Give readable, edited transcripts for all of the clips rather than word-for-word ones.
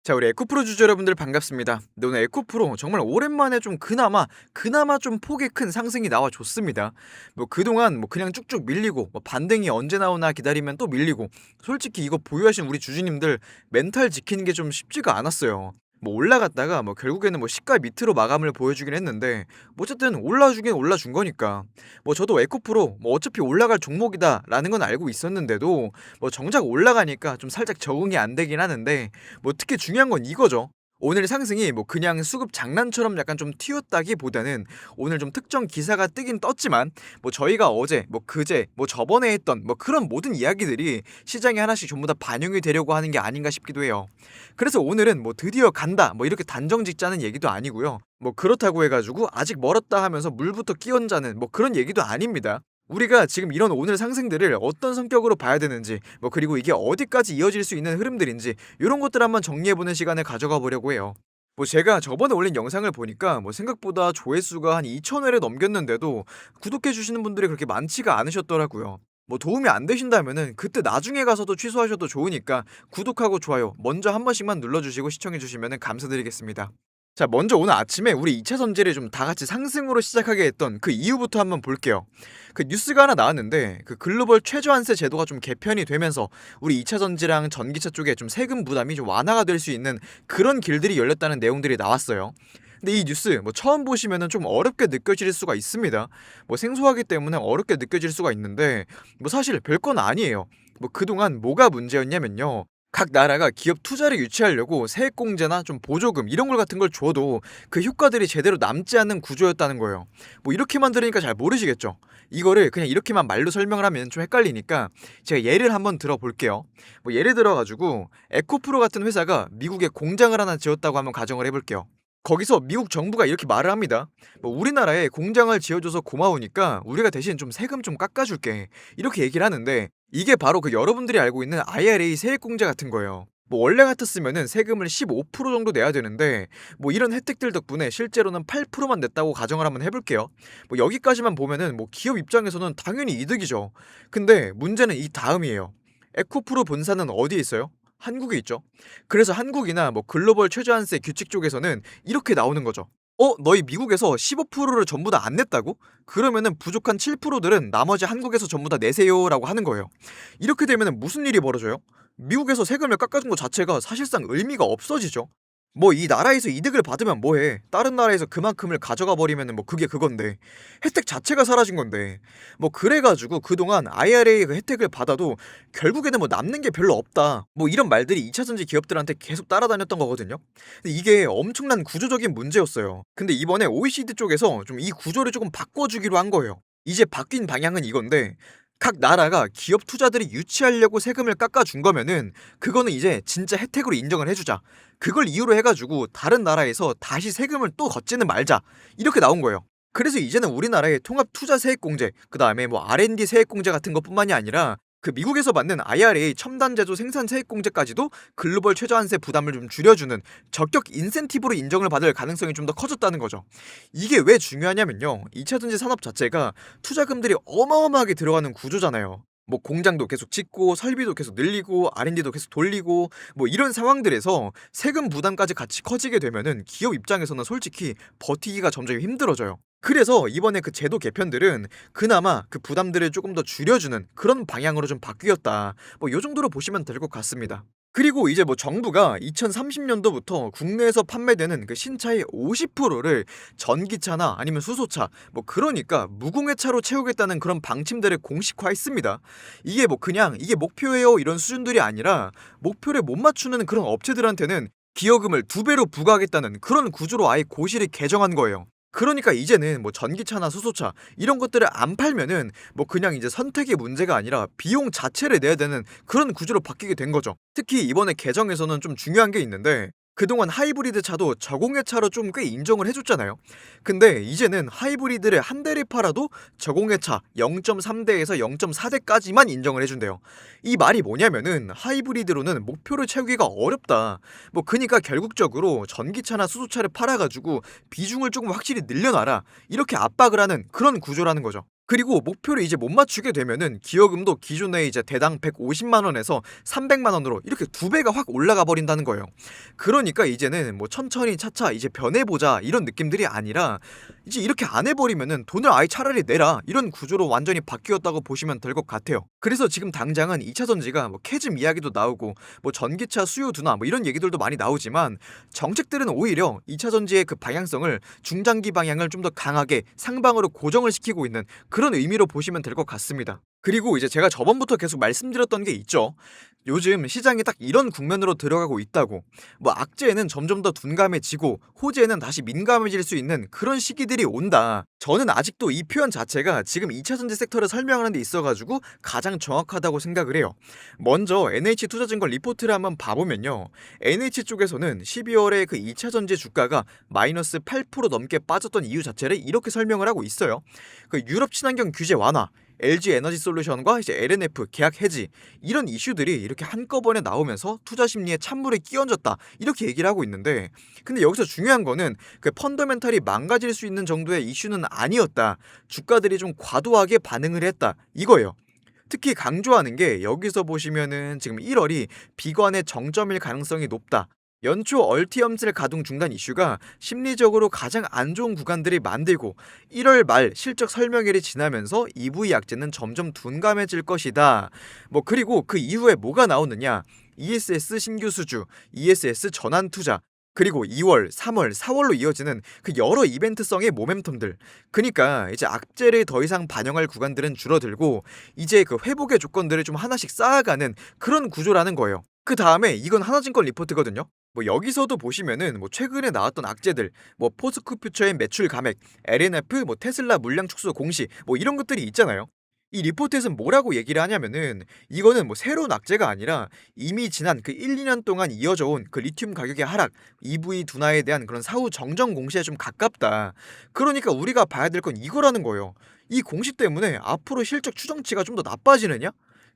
자, 우리 에코프로 주주 여러분들 반갑습니다. 네, 오늘 에코프로 정말 오랜만에 좀 그나마 좀 폭이 큰 상승이 나와줬습니다. 뭐 그동안 뭐 그냥 쭉쭉 밀리고 뭐 반등이 언제 나오나 기다리면 또 밀리고, 솔직히 이거 보유하신 우리 주주님들 멘탈 지키는 게 좀 쉽지가 않았어요. 뭐 올라갔다가 뭐 결국에는 뭐 시가 밑으로 마감을 보여주긴 했는데, 뭐 어쨌든 올라주긴 올라준 거니까. 뭐 저도 에코프로 뭐 어차피 올라갈 종목이다라는 건 알고 있었는데도 뭐 정작 올라가니까 좀 살짝 적응이 안 되긴 하는데, 뭐 특히 중요한 건 이거죠. 오늘 상승이 뭐 그냥 수급 장난처럼 약간 좀 튀었다기보다는 오늘 좀 특정 기사가 뜨긴 떴지만, 뭐 저희가 어제 뭐 그제 뭐 저번에 했던 뭐 그런 모든 이야기들이 시장에 하나씩 전부 다 반영이 되려고 하는 게 아닌가 싶기도 해요. 그래서 오늘은 뭐 드디어 간다 뭐 이렇게 단정 짓자는 얘기도 아니고요. 뭐 그렇다고 해가지고 아직 멀었다 하면서 물부터 끼얹자는 뭐 그런 얘기도 아닙니다. 우리가 지금 이런 오늘 상승들을 어떤 성격으로 봐야 되는지, 뭐 그리고 이게 어디까지 이어질 수 있는 흐름들인지, 이런 것들 한번 정리해보는 시간을 가져가 보려고 해요. 뭐 제가 저번에 올린 영상을 보니까 뭐 생각보다 조회수가 한 2,000회를 넘겼는데도 구독해주시는 분들이 그렇게 많지가 않으셨더라고요. 뭐 도움이 안 되신다면은 그때 나중에 가서도 취소하셔도 좋으니까 구독하고 좋아요 먼저 한 번씩만 눌러주시고 시청해주시면 감사드리겠습니다. 자, 먼저 오늘 아침에 우리 2차 전지를 좀 다 같이 상승으로 시작하게 했던 그 이유부터 한번 볼게요. 그 뉴스가 하나 나왔는데, 그 글로벌 최저한세 제도가 좀 개편이 되면서 우리 2차 전지랑 전기차 쪽에 좀 세금 부담이 좀 완화가 될 수 있는 그런 길들이 열렸다는 내용들이 나왔어요. 근데 이 뉴스 뭐 처음 보시면은 좀 어렵게 느껴질 수가 있습니다. 뭐 생소하기 때문에 어렵게 느껴질 수가 있는데, 뭐 사실 별건 아니에요. 뭐 그동안 뭐가 문제였냐면요, 각 나라가 기업 투자를 유치하려고 세액공제나 좀 보조금 이런 걸 같은 걸 줘도 그 효과들이 제대로 남지 않는 구조였다는 거예요. 뭐 이렇게만 들으니까 잘 모르시겠죠? 이거를 그냥 이렇게만 말로 설명을 하면 좀 헷갈리니까 제가 예를 한번 들어볼게요. 뭐 예를 들어가지고 에코프로 같은 회사가 미국에 공장을 하나 지었다고 한번 가정을 해볼게요. 거기서 미국 정부가 이렇게 말을 합니다. 뭐 우리나라에 공장을 지어줘서 고마우니까 우리가 대신 좀 세금 좀 깎아줄게, 이렇게 얘기를 하는데, 이게 바로 그 여러분들이 알고 있는 IRA 세액공제 같은 거예요. 뭐 원래 같았으면은 세금을 15% 정도 내야 되는데, 뭐 이런 혜택들 덕분에 실제로는 8%만 냈다고 가정을 한번 해볼게요. 뭐 여기까지만 보면은 뭐 기업 입장에서는 당연히 이득이죠. 근데 문제는 이 다음이에요. 에코프로 본사는 어디에 있어요? 한국에 있죠. 그래서 한국이나 뭐 글로벌 최저한세 규칙 쪽에서는 이렇게 나오는 거죠. 너희 미국에서 15%를 전부 다 안 냈다고? 그러면은 부족한 7%들은 나머지 한국에서 전부 다 내세요라고 하는 거예요. 이렇게 되면은 무슨 일이 벌어져요? 미국에서 세금을 깎아준 것 자체가 사실상 의미가 없어지죠. 뭐 이 나라에서 이득을 받으면 뭐해? 다른 나라에서 그만큼을 가져가 버리면은 뭐 그게 그건데, 혜택 자체가 사라진 건데. 뭐 그래가지고 그동안 IRA 그 혜택을 받아도 결국에는 뭐 남는 게 별로 없다, 뭐 이런 말들이 2차 전지 기업들한테 계속 따라다녔던 거거든요. 근데 이게 엄청난 구조적인 문제였어요. 근데 이번에 OECD 쪽에서 좀 이 구조를 조금 바꿔주기로 한 거예요. 이제 바뀐 방향은 이건데, 각 나라가 기업 투자들이 유치하려고 세금을 깎아준 거면은 그거는 이제 진짜 혜택으로 인정을 해주자, 그걸 이유로 해가지고 다른 나라에서 다시 세금을 또 걷지는 말자, 이렇게 나온 거예요. 그래서 이제는 우리나라의 통합 투자 세액 공제, 그 다음에 뭐 R&D 세액 공제 같은 것뿐만이 아니라 그 미국에서 받는 IRA 첨단 제조 생산 세액 공제까지도 글로벌 최저한세 부담을 좀 줄여주는 적격 인센티브로 인정을 받을 가능성이 좀 더 커졌다는 거죠. 이게 왜 중요하냐면요, 2차 전지 산업 자체가 투자금들이 어마어마하게 들어가는 구조잖아요. 뭐 공장도 계속 짓고 설비도 계속 늘리고 R&D도 계속 돌리고, 뭐 이런 상황들에서 세금 부담까지 같이 커지게 되면은 기업 입장에서는 솔직히 버티기가 점점 힘들어져요. 그래서 이번에 그 제도 개편들은 그나마 그 부담들을 조금 더 줄여주는 그런 방향으로 좀 바뀌었다, 뭐 요 정도로 보시면 될 것 같습니다. 그리고 이제 뭐 정부가 2030년도부터 국내에서 판매되는 그 신차의 50%를 전기차나 아니면 수소차, 뭐 그러니까 무공해차로 채우겠다는 그런 방침들을 공식화했습니다. 이게 뭐 그냥 이게 목표예요 이런 수준들이 아니라, 목표를 못 맞추는 그런 업체들한테는 기여금을 2배로 부과하겠다는 그런 구조로 아예 고시를 개정한 거예요. 그러니까 이제는 뭐 전기차나 수소차 이런 것들을 안 팔면은 뭐 그냥 이제 선택의 문제가 아니라 비용 자체를 내야 되는 그런 구조로 바뀌게 된 거죠. 특히 이번에 개정에서는 좀 중요한 게 있는데, 그동안 하이브리드 차도 저공해 차로 좀 꽤 인정을 해줬잖아요. 근데 이제는 하이브리드를 한 대를 팔아도 저공해 차 0.3대에서 0.4대까지만 인정을 해준대요. 이 말이 뭐냐면은 하이브리드로는 목표를 채우기가 어렵다, 뭐 그니까 결국적으로 전기차나 수소차를 팔아가지고 비중을 조금 확실히 늘려놔라, 이렇게 압박을 하는 그런 구조라는 거죠. 그리고 목표를 이제 못 맞추게 되면은 기여금도 기존에 이제 대당 150만 원에서 300만 원으로 이렇게 두 배가 확 올라가 버린다는 거예요. 그러니까 이제는 뭐 천천히 차차 이제 변해보자 이런 느낌들이 아니라 이제 이렇게 안 해버리면은 돈을 아예 차라리 내라 이런 구조로 완전히 바뀌었다고 보시면 될 것 같아요. 그래서 지금 당장은 2차 전지가 뭐 캐즘 이야기도 나오고 뭐 전기차 수요 둔화 뭐 이런 얘기들도 많이 나오지만 정책들은 오히려 2차 전지의 그 방향성을 중장기 방향을 좀 더 강하게 상방으로 고정을 시키고 있는 그런 의미로 보시면 될 것 같습니다. 그리고 이제 제가 저번부터 계속 말씀드렸던 게 있죠. 요즘 시장이 딱 이런 국면으로 들어가고 있다고. 뭐 악재에는 점점 더 둔감해지고 호재에는 다시 민감해질 수 있는 그런 시기들이 온다. 저는 아직도 이 표현 자체가 지금 2차 전지 섹터를 설명하는 데 있어가지고 가장 정확하다고 생각을 해요. 먼저 NH투자증권 리포트를 한번 봐보면요. NH 쪽에서는 12월에 그 2차 전지 주가가 마이너스 8% 넘게 빠졌던 이유 자체를 이렇게 설명을 하고 있어요. 그 유럽 친환경 규제 완화, LG 에너지 솔루션과 이제 LNF 계약 해지 이런 이슈들이 이렇게 한꺼번에 나오면서 투자 심리에 찬물이 끼얹었다 이렇게 얘기를 하고 있는데 근데 여기서 중요한 거는 그 펀더멘탈이 망가질 수 있는 정도의 이슈는 아니었다. 주가들이 좀 과도하게 반응을 했다 이거예요. 특히 강조하는 게 여기서 보시면은 지금 1월이 비관의 정점일 가능성이 높다. 연초 얼티엄셀 가동 중단 이슈가 심리적으로 가장 안 좋은 구간들이 만들고 1월 말 실적 설명일이 지나면서 EV 약재는 점점 둔감해질 것이다. 뭐 그리고 그 이후에 뭐가 나오느냐? ESS 신규 수주, ESS 전환 투자, 그리고 2월, 3월, 4월로 이어지는 그 여러 이벤트성의 모멘텀들. 그니까 이제 악재를 더 이상 반영할 구간들은 줄어들고 이제 그 회복의 조건들을 좀 하나씩 쌓아가는 그런 구조라는 거예요. 그 다음에 이건 하나증권 리포트거든요. 뭐 여기서도 보시면은 뭐 최근에 나왔던 악재들, 뭐 포스코 퓨처의 매출 감액, LNF, 뭐 테슬라 물량 축소 공시, 뭐 이런 것들이 있잖아요. 이 리포트에서는 뭐라고 얘기를 하냐면은 이거는 뭐 새로운 악재가 아니라 이미 지난 그 1, 2년 동안 이어져 온 그 리튬 가격의 하락, EV 둔화에 대한 그런 사후 정정 공시에 좀 가깝다. 그러니까 우리가 봐야 될 건 이거라는 거예요. 이 공시 때문에 앞으로 실적 추정치가 좀 더 나빠지느냐?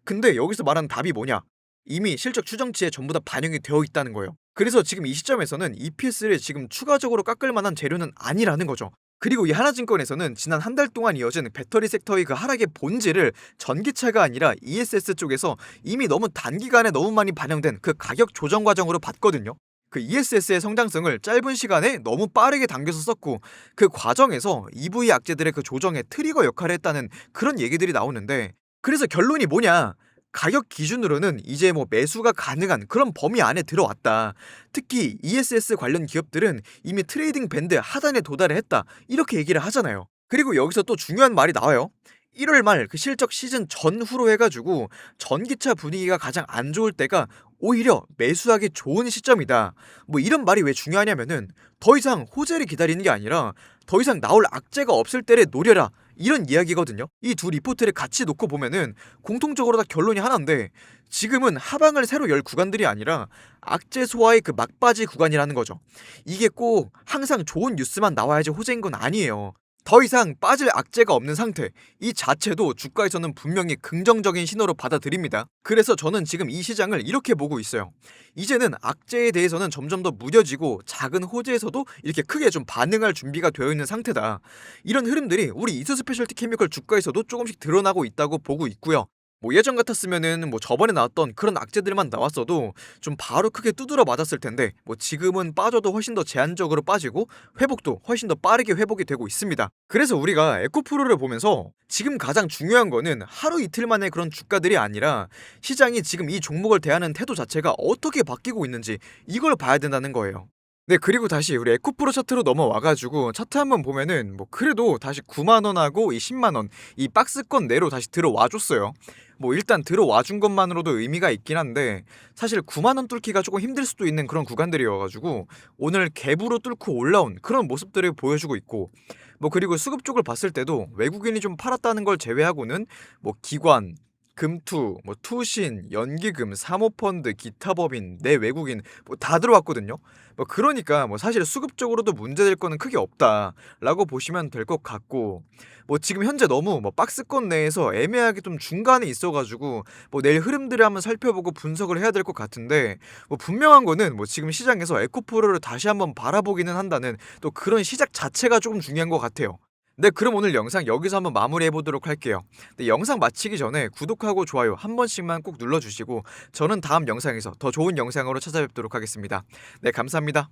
근데 여기서 말하는 답이 뭐냐? 이미 실적 추정치에 전부 다 반영이 되어 있다는 거예요. 그래서 지금 이 시점에서는 EPS를 지금 추가적으로 깎을 만한 재료는 아니라는 거죠. 그리고 이 하나증권에서는 지난 한 달 동안 이어진 배터리 섹터의 그 하락의 본질을 전기차가 아니라 ESS 쪽에서 이미 너무 단기간에 너무 많이 반영된 그 가격 조정 과정으로 봤거든요. 그 ESS의 성장성을 짧은 시간에 너무 빠르게 당겨서 썼고 그 과정에서 EV 악재들의 그 조정의 트리거 역할을 했다는 그런 얘기들이 나오는데 그래서 결론이 뭐냐? 가격 기준으로는 이제 뭐 매수가 가능한 그런 범위 안에 들어왔다. 특히 ESS 관련 기업들은 이미 트레이딩 밴드 하단에 도달을 했다. 이렇게 얘기를 하잖아요. 그리고 여기서 또 중요한 말이 나와요. 1월 말 그 실적 시즌 전후로 해가지고 전기차 분위기가 가장 안 좋을 때가 오히려 매수하기 좋은 시점이다. 뭐 이런 말이 왜 중요하냐면은 더 이상 호재를 기다리는 게 아니라 더 이상 나올 악재가 없을 때를 노려라. 이런 이야기거든요. 이 두 리포트를 같이 놓고 보면은 공통적으로 다 결론이 하나인데 지금은 하방을 새로 열 구간들이 아니라 악재 소화의 그 막바지 구간이라는 거죠. 이게 꼭 항상 좋은 뉴스만 나와야지 호재인 건 아니에요. 더 이상 빠질 악재가 없는 상태 이 자체도 주가에서는 분명히 긍정적인 신호로 받아들입니다. 그래서 저는 지금 이 시장을 이렇게 보고 있어요. 이제는 악재에 대해서는 점점 더 무뎌지고 작은 호재에서도 이렇게 크게 좀 반응할 준비가 되어 있는 상태다. 이런 흐름들이 우리 이수 스페셜티 케미컬 주가에서도 조금씩 드러나고 있다고 보고 있고요. 뭐 예전 같았으면은 뭐 저번에 나왔던 그런 악재들만 나왔어도 좀 바로 크게 두드러 맞았을 텐데 뭐 지금은 빠져도 훨씬 더 제한적으로 빠지고 회복도 훨씬 더 빠르게 회복이 되고 있습니다. 그래서 우리가 에코프로를 보면서 지금 가장 중요한 거는 하루 이틀 만의 그런 주가들이 아니라 시장이 지금 이 종목을 대하는 태도 자체가 어떻게 바뀌고 있는지 이걸 봐야 된다는 거예요. 네, 그리고 다시 우리 에코프로 차트로 넘어와가지고 차트 한번 보면은 뭐 그래도 다시 9만원하고 이 10만원 이 박스권 내로 다시 들어와 줬어요. 뭐 일단 들어와 준 것만으로도 의미가 있긴 한데 사실 9만원 뚫기가 조금 힘들 수도 있는 그런 구간들이어가지고 오늘 갭으로 뚫고 올라온 그런 모습들을 보여주고 있고 뭐 그리고 수급 쪽을 봤을 때도 외국인이 좀 팔았다는 걸 제외하고는 뭐 기관 금투, 뭐 투신, 연기금, 사모펀드, 기타 법인, 내 외국인 뭐 다 들어왔거든요. 뭐 그러니까 뭐 사실 수급적으로도 문제될 거는 크게 없다라고 보시면 될 것 같고 뭐 지금 현재 너무 뭐 박스권 내에서 애매하게 좀 중간에 있어가지고 뭐 내일 흐름들을 한번 살펴보고 분석을 해야 될 것 같은데 뭐 분명한 거는 뭐 지금 시장에서 에코프로를 다시 한번 바라보기는 한다는 또 그런 시작 자체가 조금 중요한 것 같아요. 네, 그럼 오늘 영상 여기서 한번 마무리해 보도록 할게요. 네, 영상 마치기 전에 구독하고 좋아요 한 번씩만 꼭 눌러주시고 저는 다음 영상에서 더 좋은 영상으로 찾아뵙도록 하겠습니다. 네, 감사합니다.